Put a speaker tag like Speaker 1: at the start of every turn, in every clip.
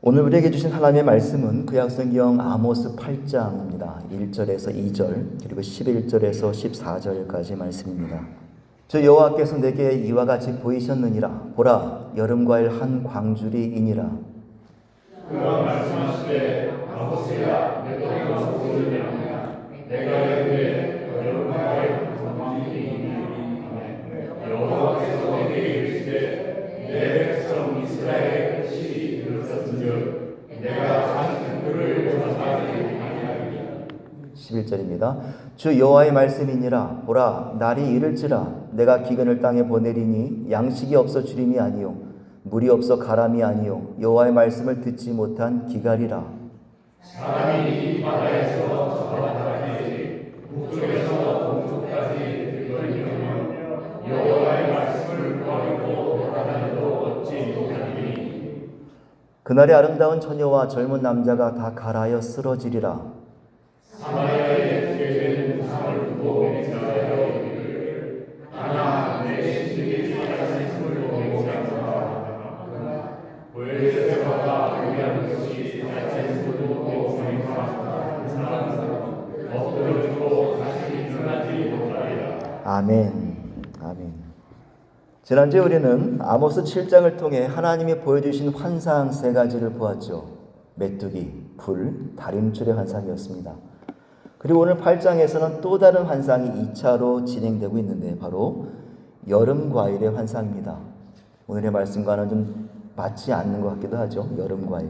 Speaker 1: 오늘 우리에게 주신 하나님의 말씀은 구약성경 아모스 8장입니다. 1절에서 2절 그리고 11절에서 14절까지 말씀입니다. 주 여호와께서 내게 이와 같이 보이셨느니라. 보라, 여름과일 한 광주리이니라.
Speaker 2: 그가 말씀하시되 아모스야, 내가 보느냐 내가 이르되 여름과일 한 광주리이니라. 여호와께서 내게 이르시되 내 백성 이스라엘의 끝이 이르렀은즉 내가 한 그를 전하지 아니하리라.
Speaker 1: 11절입니다. 주 여호와의 말씀이니라. 보라, 날이 이를지라. 내가 기근을 땅에 보내리니 양식이 없어 주림이 아니요 물이 없어 가람이 아니요 여호와의 말씀을 듣지 못한 기갈이라.
Speaker 2: 사람이 이 바다에서 저 바다까지 북쪽에서 동쪽까지 들거니면 여호와의 말씀을 버리고 돌아다녀도 얻지 못하리니.
Speaker 1: 그날의 아름다운 처녀와 젊은 남자가 다 갈하여 쓰러지리라.
Speaker 2: 사마리아의 죄된 우상을 두고 맹세하여 이르기를 하나 내 신들이 살아있음을 보지 않노라. 보엘세바가 의뢰한 것이 살아있음을 보고 맹세하는 사람은 엎드러지고 다시 일어나지 못하리라.
Speaker 1: 아멘. 아멘. 지난주에 우리는 아모스 7장을 통해 하나님이 보여주신 환상 세 가지를 보았죠. 메뚜기, 불, 다림줄의 환상이었습니다. 그리고 오늘 8장에서는 또 다른 환상이 2차로 진행되고 있는데 바로 여름 과일의 환상입니다. 오늘의 말씀과는 좀 맞지 않는 것 같기도 하죠. 여름 과일.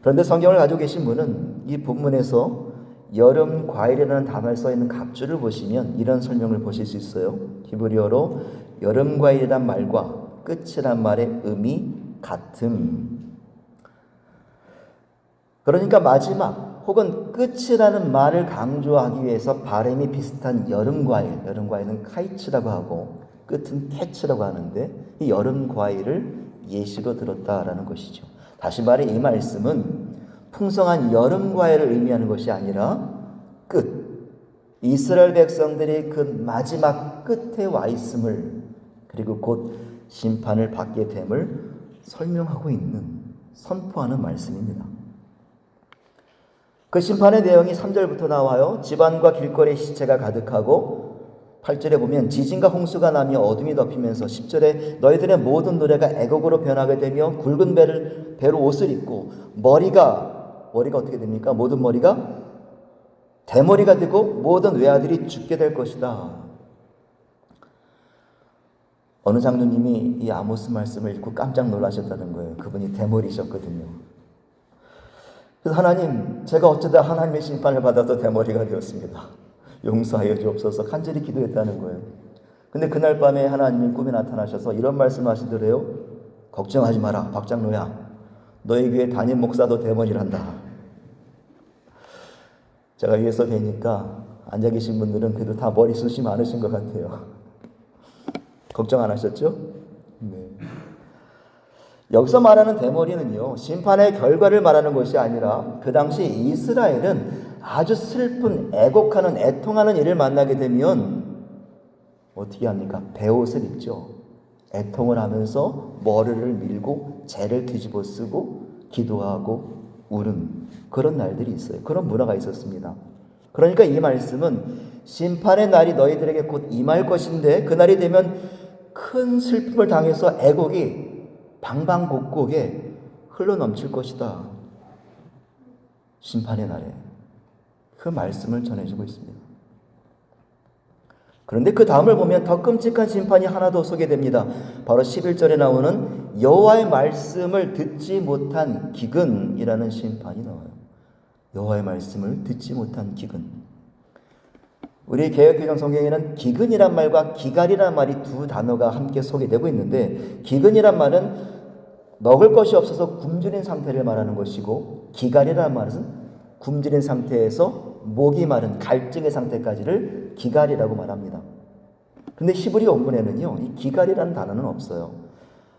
Speaker 1: 그런데 성경을 가지고 계신 분은 이 본문에서 여름 과일이라는 단어에 써 있는 각주를 보시면 이런 설명을 보실 수 있어요. 히브리어로 여름 과일이란 말과 끝이란 말의 의미 같음. 그러니까 마지막 혹은 끝이라는 말을 강조하기 위해서 발음이 비슷한 여름 과일은 카이츠라고 하고 끝은 캐츠라고 하는데 이 여름 과일을 예시로 들었다라는 것이죠. 다시 말해 이 말씀은 풍성한 여름 과일을 의미하는 것이 아니라 끝, 이스라엘 백성들이 그 마지막 끝에 와 있음을 그리고 곧 심판을 받게 됨을 설명하고 있는, 선포하는 말씀입니다. 그 심판의 내용이 3절부터 나와요. 집안과 길거리에 시체가 가득하고 8절에 보면 지진과 홍수가 나며 어둠이 덮이면서 10절에 너희들의 모든 노래가 애곡으로 변하게 되며 굵은 배로 옷을 입고 머리가 어떻게 됩니까? 모든 머리가 대머리가 되고 모든 외아들이 죽게 될 것이다. 어느 장로님이 이 아모스 말씀을 읽고 깜짝 놀라셨다는 거예요. 그분이 대머리셨거든요. 그래서 하나님, 제가 어쩌다 하나님의 심판을 받아서 대머리가 되었습니다. 용서하여 주옵소서 간절히 기도했다는 거예요. 근데 그날 밤에 하나님이 꿈에 나타나셔서 이런 말씀을 하시더래요. 걱정하지 마라, 박장로야. 너희 교회 담임 목사도 대머리란다. 제가 위에서 뵈니까 앉아 계신 분들은 그래도 다 머리숱이 많으신 것 같아요. 걱정 안 하셨죠? 네. 여기서 말하는 대머리는요, 심판의 결과를 말하는 것이 아니라 그 당시 이스라엘은 아주 슬픈 애곡하는 애통하는 일을 만나게 되면 어떻게 합니까? 베옷을 입죠. 애통을 하면서 머리를 밀고 재를 뒤집어 쓰고 기도하고 우는 그런 날들이 있어요. 그런 문화가 있었습니다. 그러니까 이 말씀은 심판의 날이 너희들에게 곧 임할 것인데 그 날이 되면 큰 슬픔을 당해서 애곡이 방방곡곡에 흘러넘칠 것이다. 심판의 날에 그 말씀을 전해주고 있습니다. 그런데 그 다음을 보면 더 끔찍한 심판이 하나 더 소개됩니다. 바로 11절에 나오는 여호와의 말씀을 듣지 못한 기근이라는 심판이 나와요. 여호와의 말씀을 듣지 못한 기근. 우리 개역개정 성경에는 기근이란 말과 기갈이란 말이 두 단어가 함께 소개되고 있는데 기근이란 말은 먹을 것이 없어서 굶주린 상태를 말하는 것이고 기갈이란 말은 굶주린 상태에서 목이 마른 갈증의 상태까지를 기갈이라고 말합니다. 근데 히브리 원문에는요, 이 기갈이라는 단어는 없어요.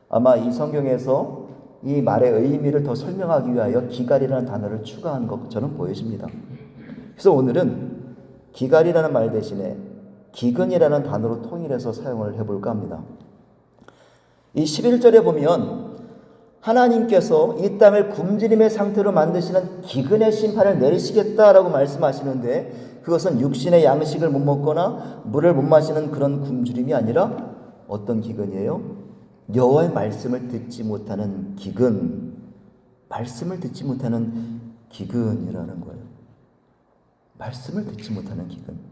Speaker 1: 아마 이 성경에서 이 말의 의미를 더 설명하기 위하여 기갈이라는 단어를 추가한 것처럼 보여집니다. 그래서 오늘은 기갈이라는 말 대신에 기근이라는 단어로 통일해서 사용을 해볼까 합니다. 이 11절에 보면 하나님께서 이 땅을 굶주림의 상태로 만드시는 기근의 심판을 내리시겠다라고 말씀하시는데, 그것은 육신의 양식을 못 먹거나 물을 못 마시는 그런 굶주림이 아니라 어떤 기근이에요? 여호와의 말씀을 듣지 못하는 기근, 말씀을 듣지 못하는 기근이라는 거예요. 말씀을 듣지 못하는 기근.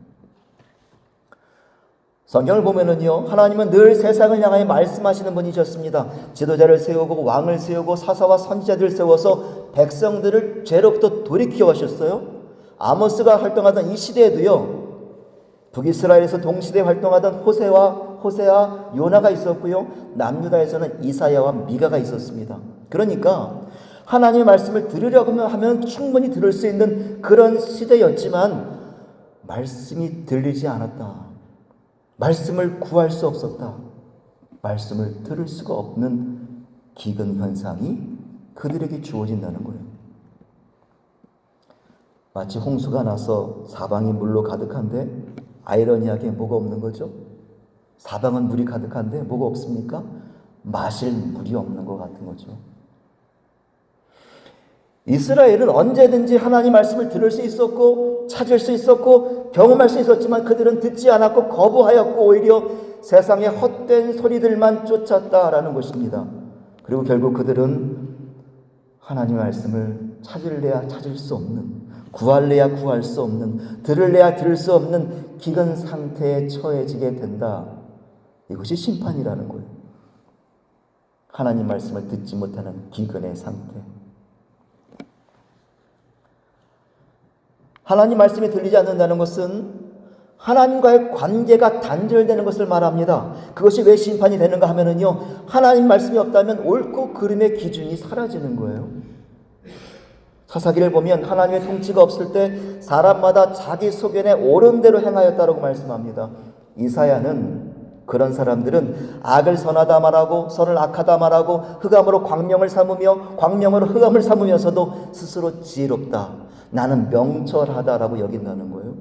Speaker 1: 성경을 보면은요, 하나님은 늘 세상을 향하여 말씀하시는 분이셨습니다. 지도자를 세우고 왕을 세우고 사사와 선지자들을 세워서 백성들을 죄로부터 돌이켜 하셨어요. 아모스가 활동하던 이 시대에도요, 북이스라엘에서 동시대에 활동하던 호세아, 요나가 있었고요, 남유다에서는 이사야와 미가가 있었습니다. 그러니까 하나님의 말씀을 들으려고 하면 충분히 들을 수 있는 그런 시대였지만 말씀이 들리지 않았다. 말씀을 구할 수 없었다. 말씀을 들을 수가 없는 기근 현상이 그들에게 주어진다는 거예요. 마치 홍수가 나서 사방이 물로 가득한데 아이러니하게 뭐가 없는 거죠? 사방은 물이 가득한데 뭐가 없습니까? 마실 물이 없는 것 같은 거죠. 이스라엘은 언제든지 하나님 말씀을 들을 수 있었고 찾을 수 있었고 경험할 수 있었지만 그들은 듣지 않았고 거부하였고 오히려 세상의 헛된 소리들만 쫓았다라는 것입니다. 그리고 결국 그들은 하나님 말씀을 찾을래야 찾을 수 없는, 구할래야 구할 수 없는, 들을래야 들을 수 없는 기근 상태에 처해지게 된다. 이것이 심판이라는 거예요. 하나님 말씀을 듣지 못하는 기근의 상태. 하나님 말씀이 들리지 않는다는 것은 하나님과의 관계가 단절되는 것을 말합니다. 그것이 왜 심판이 되는가 하면은요, 하나님 말씀이 없다면 옳고 그름의 기준이 사라지는 거예요. 사사기를 보면 하나님의 통치가 없을 때 사람마다 자기 소견에 옳은 대로 행하였다라고 말씀합니다. 이사야는 그런 사람들은 악을 선하다 말하고 선을 악하다 말하고 흑암으로 광명을 삼으며 광명으로 흑암을 삼으면서도 스스로 지혜롭다, 나는 명철하다라고 여긴다는 거예요.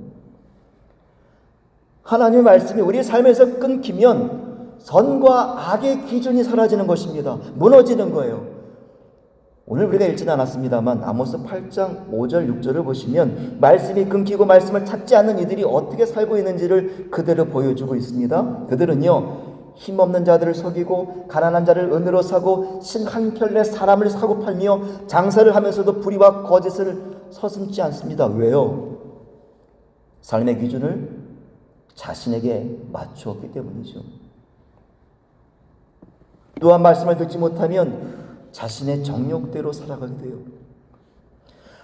Speaker 1: 하나님의 말씀이 우리 삶에서 끊기면 선과 악의 기준이 사라지는 것입니다. 무너지는 거예요. 오늘 우리가 읽지는 않았습니다만 아모스 8장 5절 6절을 보시면 말씀이 끊기고 말씀을 찾지 않는 이들이 어떻게 살고 있는지를 그대로 보여주고 있습니다. 그들은요, 힘없는 자들을 속이고 가난한 자를 은으로 사고 신 한 켤레 사람을 사고 팔며 장사를 하면서도 불의와 거짓을 서슴지 않습니다. 왜요? 삶의 기준을 자신에게 맞추었기 때문이죠. 또한 말씀을 듣지 못하면 자신의 정욕대로 살아가게 돼요.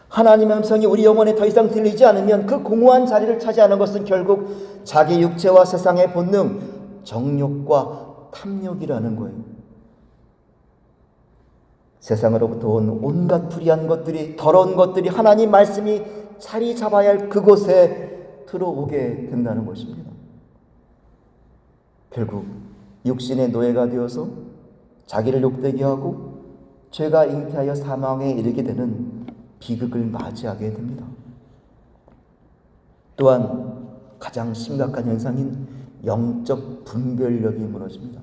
Speaker 1: 하나님의 음성이 우리 영혼에 더 이상 들리지 않으면 그 공허한 자리를 차지하는 것은 결국 자기 육체와 세상의 본능, 정욕과 탐욕이라는 거예요. 세상으로부터 온 온갖 불의한 것들이, 더러운 것들이 하나님 말씀이 자리 잡아야 할 그곳에 들어오게 된다는 것입니다. 결국 육신의 노예가 되어서 자기를 욕되게 하고 죄가 잉태하여 사망에 이르게 되는 비극을 맞이하게 됩니다. 또한 가장 심각한 현상인 영적 분별력이 무너집니다.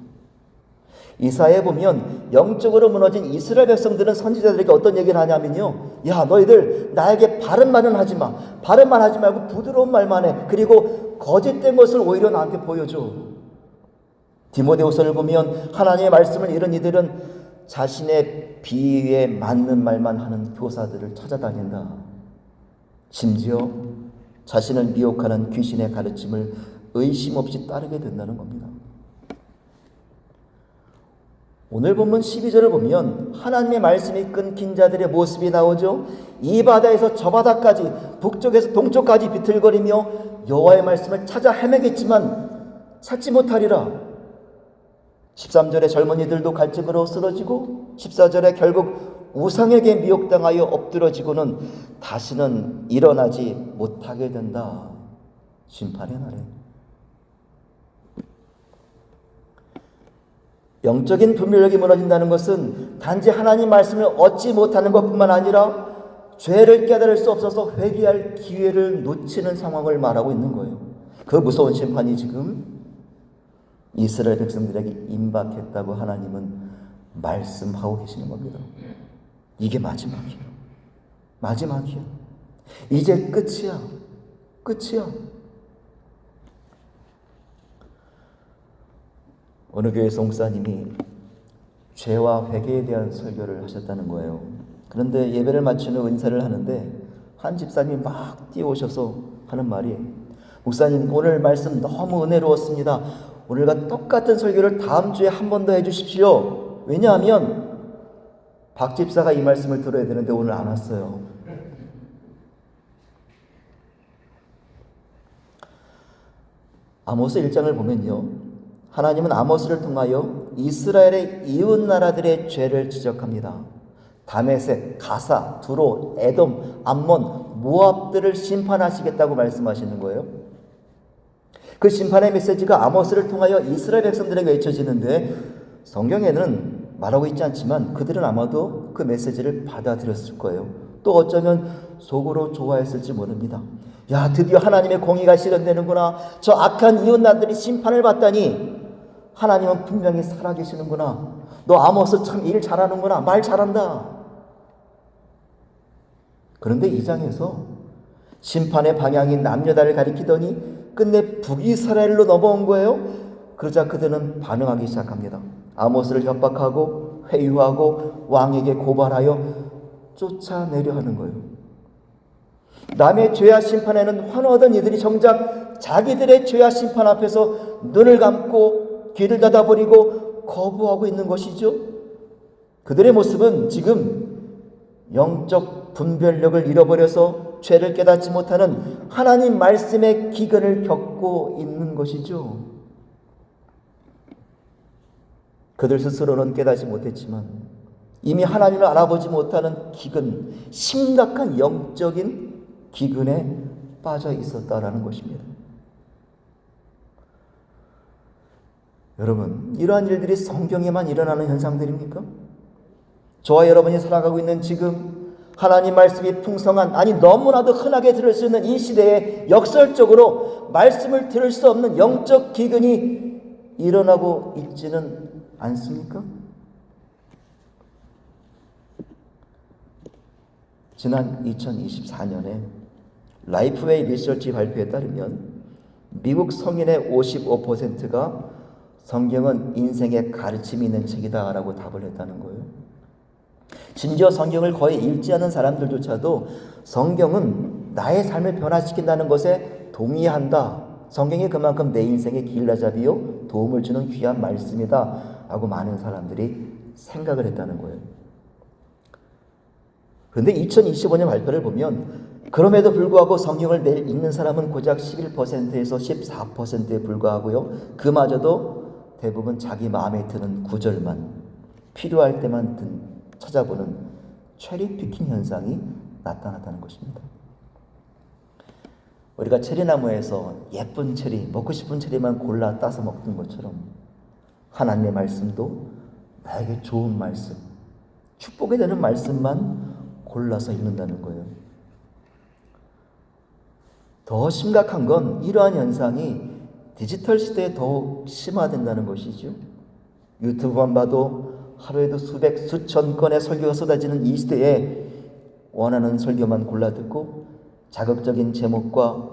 Speaker 1: 이사야에 보면 영적으로 무너진 이스라엘 백성들은 선지자들에게 어떤 얘기를 하냐면요, 야, 너희들 나에게 바른 말은 하지 마. 바른 말 하지 말고 부드러운 말만 해. 그리고 거짓된 것을 오히려 나한테 보여줘. 디모데후서를 보면 하나님의 말씀을 잃은 이들은 자신의 비위에 맞는 말만 하는 교사들을 찾아다닌다. 심지어 자신을 미혹하는 귀신의 가르침을 의심 없이 따르게 된다는 겁니다. 오늘 본문 12절을 보면 하나님의 말씀이 끊긴 자들의 모습이 나오죠. 이 바다에서 저 바다까지, 북쪽에서 동쪽까지 비틀거리며 여호와의 말씀을 찾아 헤매겠지만 찾지 못하리라. 13절에 젊은이들도 갈증으로 쓰러지고 14절에 결국 우상에게 미혹당하여 엎드러지고는 다시는 일어나지 못하게 된다. 심판의 날에. 영적인 분별력이 무너진다는 것은 단지 하나님 말씀을 얻지 못하는 것뿐만 아니라 죄를 깨달을 수 없어서 회개할 기회를 놓치는 상황을 말하고 있는 거예요. 그 무서운 심판이 지금 이스라엘 백성들에게 임박했다고 하나님은 말씀하고 계시는 겁니다. 이게 마지막이에요. 마지막이야. 이제 끝이야. 끝이야. 어느 교회 목사님이 죄와 회개에 대한 설교를 하셨다는 거예요. 그런데 예배를 마치는 은사를 하는데 한 집사님이 막 뛰어오셔서 하는 말이, 목사님 오늘 말씀 너무 은혜로웠습니다. 오늘과 똑같은 설교를 다음 주에 한 번 더 해주십시오. 왜냐하면 박 집사가 이 말씀을 들어야 되는데 오늘 안 왔어요. 아모스 1장을 보면요, 하나님은 아모스를 통하여 이스라엘의 이웃 나라들의 죄를 지적합니다. 다메섹, 가사, 두로, 에돔, 암몬, 모압들을 심판하시겠다고 말씀하시는 거예요. 그 심판의 메시지가 아모스를 통하여 이스라엘 백성들에게 외쳐지는데 성경에는 말하고 있지 않지만 그들은 아마도 그 메시지를 받아들였을 거예요. 또 어쩌면 속으로 좋아했을지 모릅니다. 야, 드디어 하나님의 공의가 실현되는구나. 저 악한 이웃나들이 심판을 받다니 하나님은 분명히 살아계시는구나. 너 아모스 참 일 잘하는구나. 말 잘한다. 그런데 이 장에서 심판의 방향이 남여다를 가리키더니 끝내 북이스라엘로 넘어온 거예요. 그러자 그들은 반응하기 시작합니다. 아모스를 협박하고 회유하고 왕에게 고발하여 쫓아내려 하는 거예요. 남의 죄와 심판에는 환호하던 이들이 정작 자기들의 죄와 심판 앞에서 눈을 감고 귀를 닫아버리고 거부하고 있는 것이죠. 그들의 모습은 지금 영적 분별력을 잃어버려서 죄를 깨닫지 못하는 하나님 말씀의 기근을 겪고 있는 것이죠. 그들 스스로는 깨닫지 못했지만 이미 하나님을 알아보지 못하는 기근, 심각한 영적인 기근에 빠져 있었다라는 것입니다. 여러분, 이러한 일들이 성경에만 일어나는 현상들입니까? 저와 여러분이 살아가고 있는 지금 하나님 말씀이 풍성한, 아니 너무나도 흔하게 들을 수 있는 이 시대에 역설적으로 말씀을 들을 수 없는 영적 기근이 일어나고 있지는 않습니까? 지난 2024년에 라이프웨이 리서치 발표에 따르면 미국 성인의 55%가 성경은 인생의 가르침이 있는 책이다 라고 답을 했다는 거예요. 심지어 성경을 거의 읽지 않은 사람들조차도 성경은 나의 삶을 변화시킨다는 것에 동의한다. 성경이 그만큼 내 인생의 길라잡이요 도움을 주는 귀한 말씀이다 라고 많은 사람들이 생각을 했다는 거예요. 그런데 2025년 발표를 보면 그럼에도 불구하고 성경을 매일 읽는 사람은 고작 11%에서 14%에 불과하고요. 그마저도 대부분 자기 마음에 드는 구절만, 필요할 때만 찾아보는 체리피킹 현상이 나타났다는 것입니다. 우리가 체리나무에서 예쁜 체리, 먹고 싶은 체리만 골라 따서 먹는 것처럼 하나님의 말씀도 나에게 좋은 말씀, 축복이 되는 말씀만 골라서 읽는다는 거예요. 더 심각한 건 이러한 현상이 디지털 시대에 더욱 심화된다는 것이죠. 유튜브만 봐도 하루에도 수백, 수천 건의 설교가 쏟아지는 이 시대에 원하는 설교만 골라 듣고 자극적인 제목과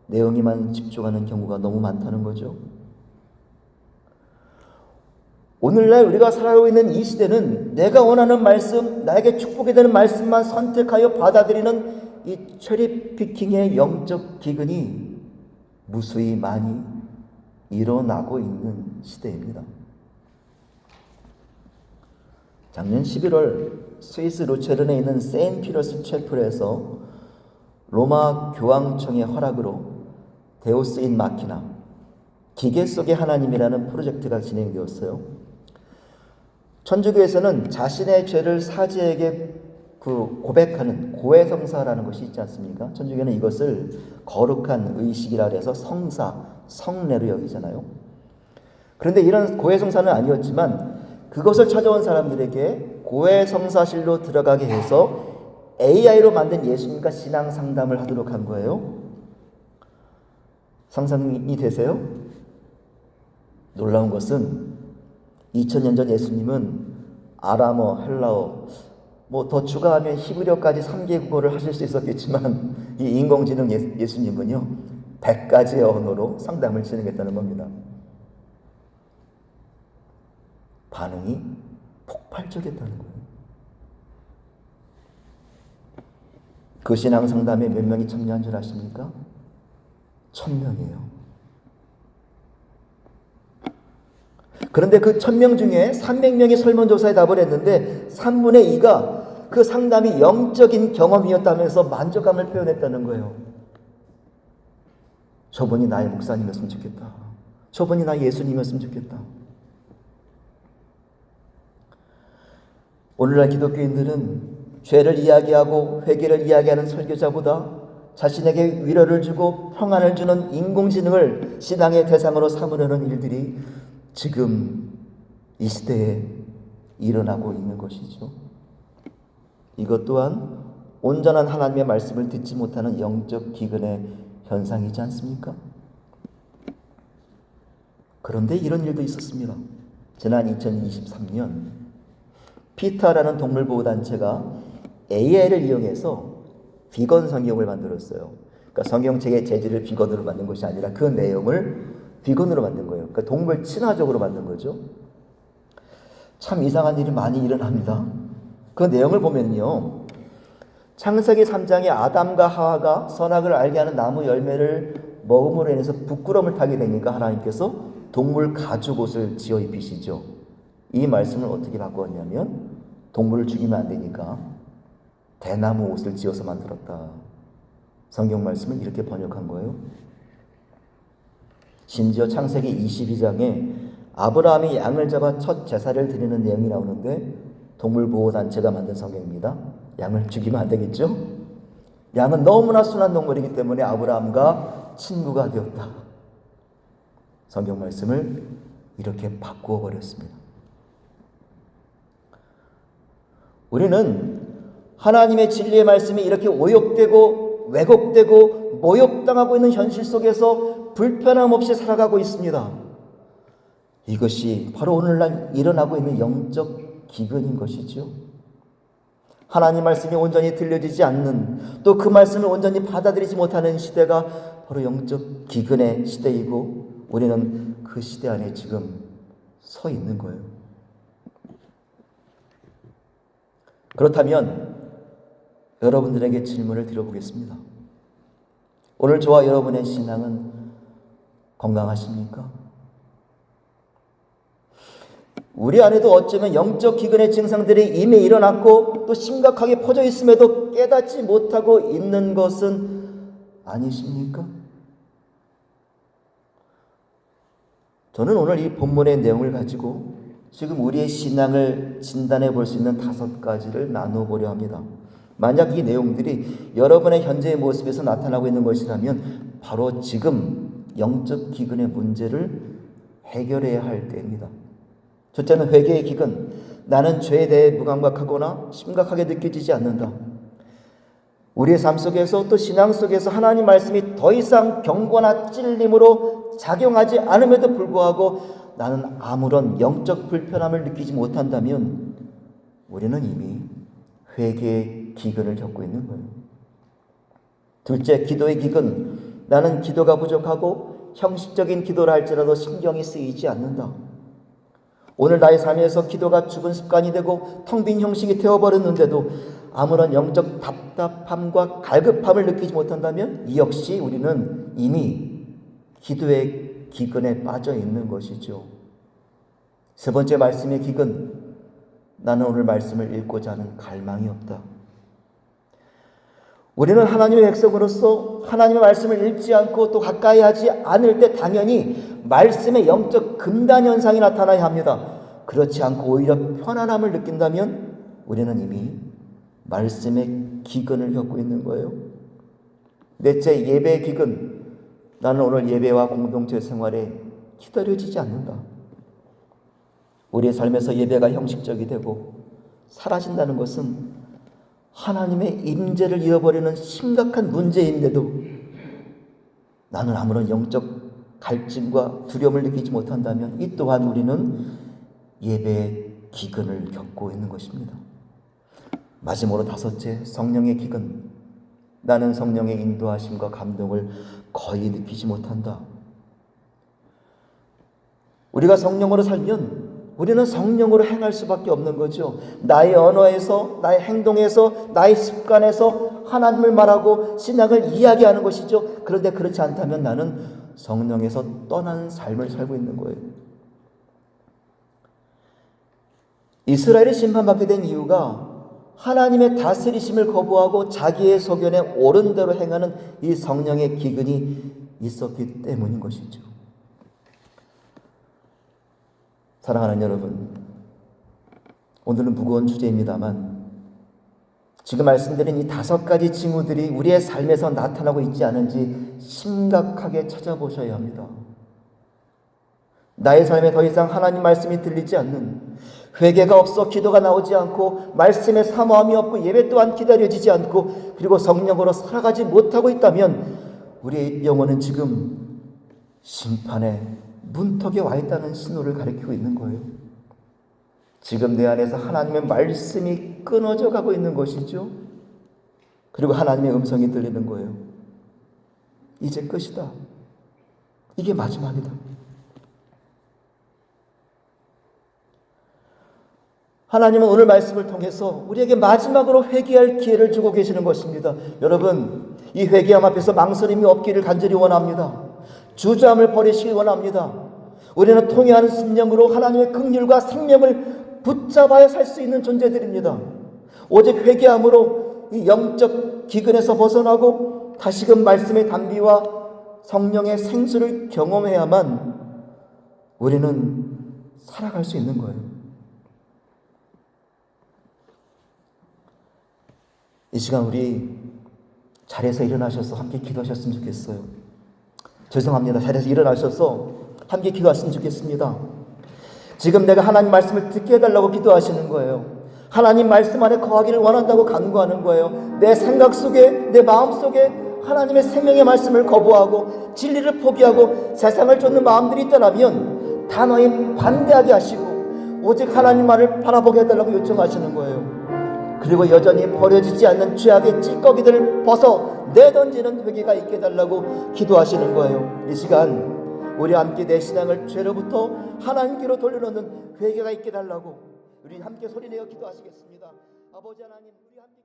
Speaker 1: 내용에만 집중하는 경우가 너무 많다는 거죠. 오늘날 우리가 살아가고 있는 이 시대는 내가 원하는 말씀, 나에게 축복이 되는 말씀만 선택하여 받아들이는 이 체리피킹의 영적 기근이 무수히 많이 일어나고 있는 시대입니다. 작년 11월 스위스 루체른에 있는 세인트 피터스 채플에서 로마 교황청의 허락으로 데우스 인 마키나, 기계 속의 하나님이라는 프로젝트가 진행되었어요. 천주교에서는 자신의 죄를 사지에게 고백하는 고해성사라는 것이 있지 않습니까? 천주교는 이것을 거룩한 의식이라 해서 성사, 성례로 여기잖아요. 그런데 이런 고해성사는 아니었지만 그것을 찾아온 사람들에게 고해성사실로 들어가게 해서 AI로 만든 예수님과 신앙 상담을 하도록 한 거예요. 상상이 되세요? 놀라운 것은 2000년 전 예수님은 아람어, 헬라어, 뭐 더 추가하면 히브리어까지 3개 국어를 하실 수 있었겠지만 이 인공지능 예수님은요 100가지의 언어로 상담을 진행했다는 겁니다. 반응이 폭발적이었다는 거예요. 그 신앙 상담에 몇 명이 참여한 줄 아십니까? 1000명이에요. 그런데 그 1000명 중에 300명이 설문조사에 답을 했는데 3분의 2가 그 상담이 영적인 경험이었다면서 만족감을 표현했다는 거예요. 저분이 나의 목사님이었으면 좋겠다. 저분이 나의 예수님이었으면 좋겠다. 오늘날 기독교인들은 죄를 이야기하고 회개를 이야기하는 설교자보다 자신에게 위로를 주고 평안을 주는 인공지능을 신앙의 대상으로 삼으려는 일들이 지금 이 시대에 일어나고 있는 것이죠. 이것 또한 온전한 하나님의 말씀을 듣지 못하는 영적 기근의 현상이지 않습니까? 그런데 이런 일도 있었습니다. 지난 2023년 피타라는 동물보호단체가 AI를 이용해서 비건 성경을 만들었어요. 그러니까 성경책의 재질을 비건으로 만든 것이 아니라 그 내용을 비건으로 만든 거예요. 그러니까 동물 친화적으로 만든 거죠. 참 이상한 일이 많이 일어납니다. 그 내용을 보면요. 창세기 3장에 아담과 하와가 선악을 알게 하는 나무 열매를 먹음으로 인해서 부끄러움을 타게 되니까 하나님께서 동물 가죽 옷을 지어 입히시죠. 이 말씀을 어떻게 바꾸었냐면 동물을 죽이면 안 되니까 대나무 옷을 지어서 만들었다. 성경 말씀을 이렇게 번역한 거예요. 심지어 창세기 22장에 아브라함이 양을 잡아 첫 제사를 드리는 내용이 나오는데 동물보호단체가 만든 성경입니다. 양을 죽이면 안 되겠죠? 양은 너무나 순한 동물이기 때문에 아브라함과 친구가 되었다. 성경 말씀을 이렇게 바꾸어 버렸습니다. 우리는 하나님의 진리의 말씀이 이렇게 오역되고 왜곡되고 모욕당하고 있는 현실 속에서 불편함 없이 살아가고 있습니다. 이것이 바로 오늘날 일어나고 있는 영적 기근인 것이죠. 하나님 말씀이 온전히 들려지지 않는, 또 그 말씀을 온전히 받아들이지 못하는 시대가 바로 영적 기근의 시대이고 우리는 그 시대 안에 지금 서 있는 거예요. 그렇다면 여러분들에게 질문을 드려보겠습니다. 오늘 저와 여러분의 신앙은 건강하십니까? 우리 안에도 어쩌면 영적 기근의 증상들이 이미 일어났고 또 심각하게 퍼져 있음에도 깨닫지 못하고 있는 것은 아니십니까? 저는 오늘 이 본문의 내용을 가지고 지금 우리의 신앙을 진단해 볼 수 있는 5가지를 나누어보려 합니다. 만약 이 내용들이 여러분의 현재의 모습에서 나타나고 있는 것이라면 바로 지금 영적 기근의 문제를 해결해야 할 때입니다. 첫째는 회개의 기근. 나는 죄에 대해 무감각하거나 심각하게 느껴지지 않는다. 우리의 삶 속에서 또 신앙 속에서 하나님 말씀이 더 이상 경고나 찔림으로 작용하지 않음에도 불구하고 나는 아무런 영적 불편함을 느끼지 못한다면 우리는 이미 회개의 기근을 겪고 있는 거예요. 둘째, 기도의 기근. 나는 기도가 부족하고 형식적인 기도를 할지라도 신경이 쓰이지 않는다. 오늘 나의 삶에서 기도가 죽은 습관이 되고 텅 빈 형식이 되어버렸는데도 아무런 영적 답답함과 갈급함을 느끼지 못한다면 이 역시 우리는 이미 기도의 기근에 빠져 있는 것이죠. 세 번째 말씀의 기근. 나는 오늘 말씀을 읽고자 하는 갈망이 없다. 우리는 하나님의 백성으로서 하나님의 말씀을 읽지 않고 또 가까이 하지 않을 때 당연히 말씀의 영적 금단 현상이 나타나야 합니다. 그렇지 않고 오히려 편안함을 느낀다면 우리는 이미 말씀의 기근을 겪고 있는 거예요. 넷째, 예배의 기근. 나는 오늘 예배와 공동체 생활에 기다려지지 않는다. 우리의 삶에서 예배가 형식적이 되고 사라진다는 것은 하나님의 임재를 잃어버리는 심각한 문제인데도 나는 아무런 영적 갈증과 두려움을 느끼지 못한다면 이 또한 우리는 예배의 기근을 겪고 있는 것입니다. 마지막으로 다섯째, 성령의 기근. 나는 성령의 인도하심과 감동을 거의 느끼지 못한다. 우리가 성령으로 살면 우리는 성령으로 행할 수밖에 없는 거죠. 나의 언어에서, 나의 행동에서, 나의 습관에서 하나님을 말하고 신앙을 이야기하는 것이죠. 그런데 그렇지 않다면 나는 성령에서 떠난 삶을 살고 있는 거예요. 이스라엘이 심판받게 된 이유가 하나님의 다스리심을 거부하고 자기의 소견에 옳은 대로 행하는 이 성령의 기근이 있었기 때문인 것이죠. 사랑하는 여러분, 오늘은 무거운 주제입니다만 지금 말씀드린 이 5가지 징후들이 우리의 삶에서 나타나고 있지 않은지 심각하게 찾아보셔야 합니다. 나의 삶에 더 이상 하나님 말씀이 들리지 않는, 회개가 없어 기도가 나오지 않고 말씀에 사모함이 없고 예배 또한 기다려지지 않고 그리고 성령으로 살아가지 못하고 있다면 우리의 영혼은 지금 심판의 문턱에 와 있다는 신호를 가리키고 있는 거예요. 지금 내 안에서 하나님의 말씀이 끊어져 가고 있는 것이죠. 그리고 하나님의 음성이 들리는 거예요. 이제 끝이다. 이게 마지막이다. 하나님은 오늘 말씀을 통해서 우리에게 마지막으로 회개할 기회를 주고 계시는 것입니다. 여러분, 이 회개함 앞에서 망설임이 없기를 간절히 원합니다. 주저함을 버리시기 원합니다. 우리는 통회하는 심령으로 하나님의 긍휼과 생명을 붙잡아야 살 수 있는 존재들입니다. 오직 회개함으로 이 영적 기근에서 벗어나고 다시금 말씀의 단비와 성령의 생수를 경험해야만 우리는 살아갈 수 있는 거예요. 이 시간 우리 자리에서 일어나셔서 함께 기도하셨으면 좋겠어요. 죄송합니다. 자리에서 일어나셔서 함께 기도하셨으면 좋겠습니다. 지금 내가 하나님 말씀을 듣게 해달라고 기도하시는 거예요. 하나님 말씀 안에 거하기를 원한다고 간구하는 거예요. 내 생각 속에, 내 마음 속에 하나님의 생명의 말씀을 거부하고 진리를 포기하고 세상을 쫓는 마음들이 있더라면 단호히 반대하게 하시고 오직 하나님 말을 바라보게 해달라고 요청하시는 거예요. 그리고 여전히 버려지지 않는 죄악의 찌꺼기들을 벗어 내던지는 회개가 있게 해달라고 기도하시는 거예요. 이 시간 우리 함께 내 신앙을 죄로부터 하나님께로 돌려놓는 회개가 있게 해달라고 우리 함께 소리내어 기도하시겠습니다. 아버지 하나님, 우리 함께